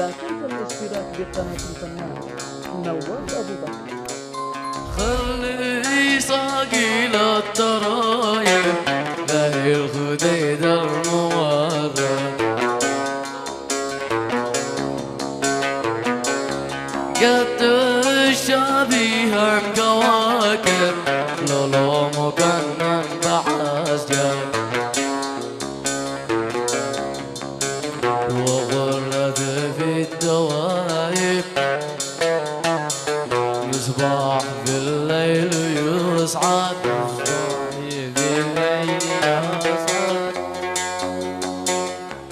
لا تنسى الاشتراك بقناة الفنان نواف أبو بكر. خلي ساقي للترايب ذهي الخديد المورد قد الشبيه كواكب لولو مكنن بعسجر وغرد في الدوايب مصباح بالليل يصعد بالليل يصعد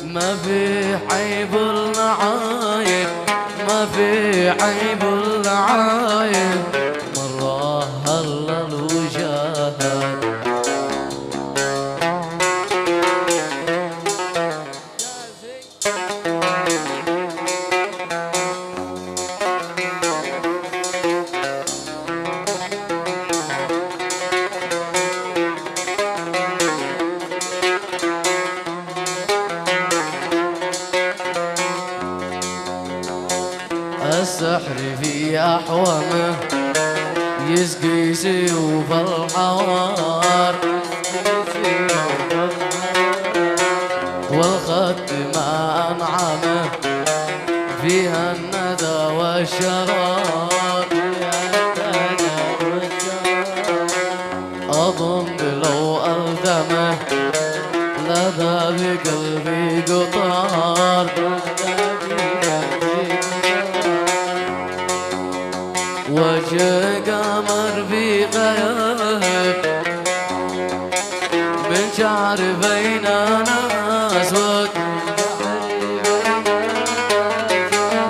ما في عيب العايب ما في عيب العايب مرة هلل وشاهد السحر في أحوامه يسقي سيوف الحوار والخط ما أنعمه فيها الندى والشرار أظن لو ألدمه لذا بقلبي قطار وجه قمر في غياب من شعر بيننا أسود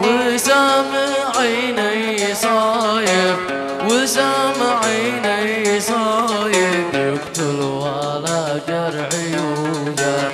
وسامع عيني صايب وسامع عيني صايب يقتل ولا جرعي يوجد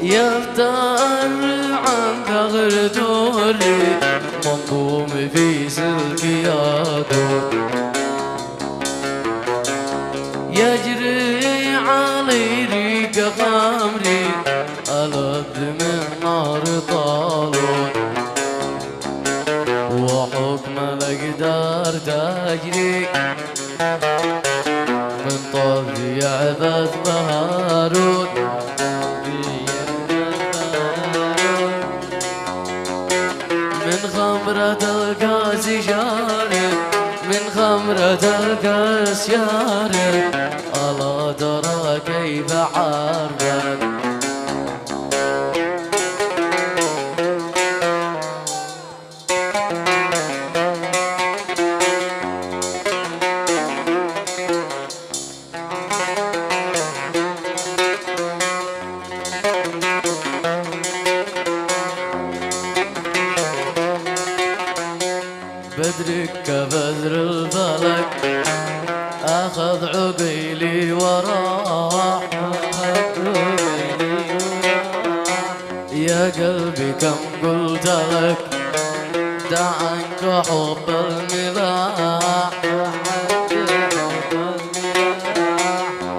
يفتر عن ثغر دوري منظوم في سلكياته يجري علي ريق خمري ألذ من نار طالون وحكم الأقدار تجري من طفي عبث بهارون من خمرة الكاس شارب من خمرة الكاس شارب ألا ترى كيف عرب بدرك كبدر الفلك أخذ عقيلي وراه يا قلبي كم قلت لك دع عنك حب الملاح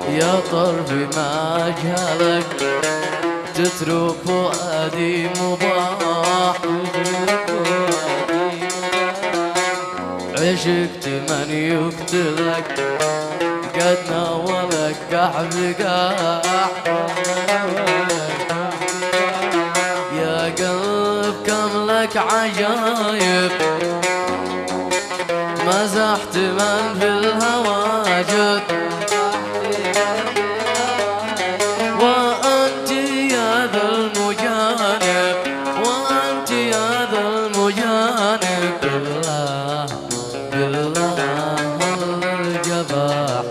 يا طرفي ما أجهلك تترك فؤادي مباح عشقت من يقتلك قد ناولك كحب قاح يا قلب كم لك عجايب مزحت من في الهوى جد وأنت يا ذا المجانب وأنت يا ذا المجانب بالله بالله الجباحة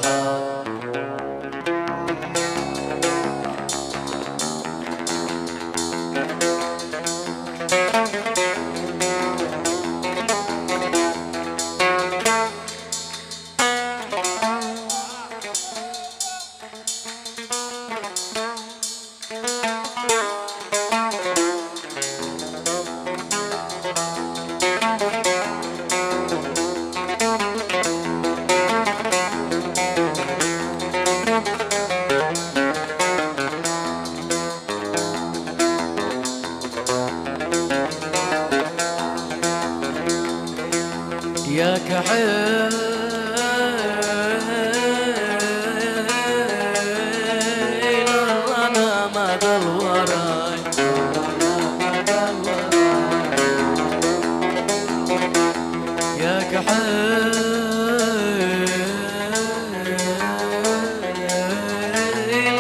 كحيل الرنا ما ضل وراي يا كحيل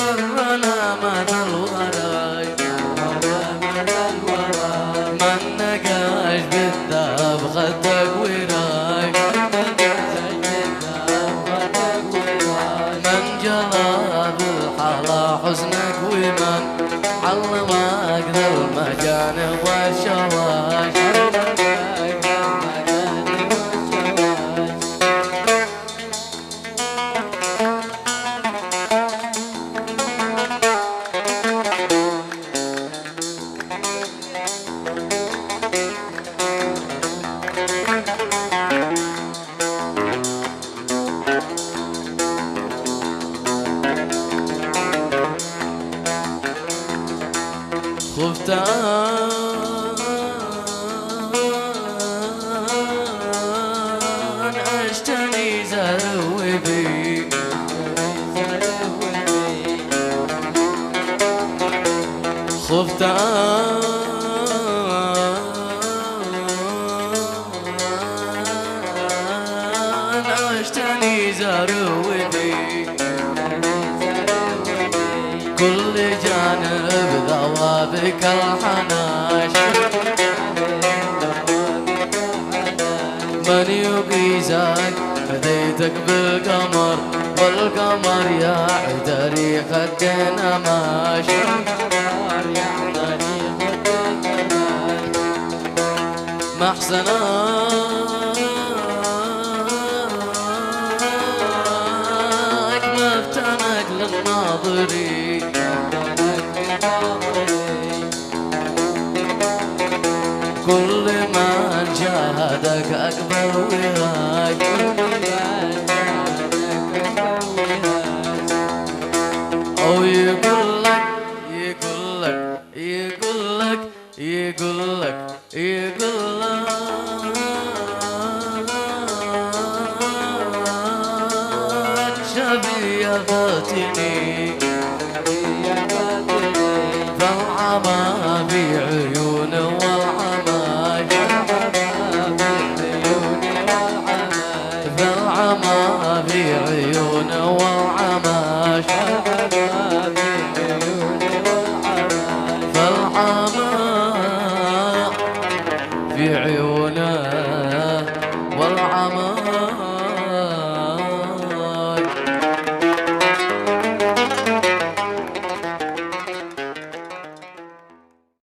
الرنا ما ضل وراي من نقاش بالذاب خدك وراي من جرى بالحلا حزنك ومن علمك ذا المجانب والشواش خفت أن أجتني زروي بي خفت أن أجتني زروي بي كل جانب ذوابك الحناش من يقيسك فديتك بالقمر والقمر يا عذري خدنا ماش محسناك مفتنك للناظرين كل من جاهدك أكبر وهاي أو يقولك شبيه فاتني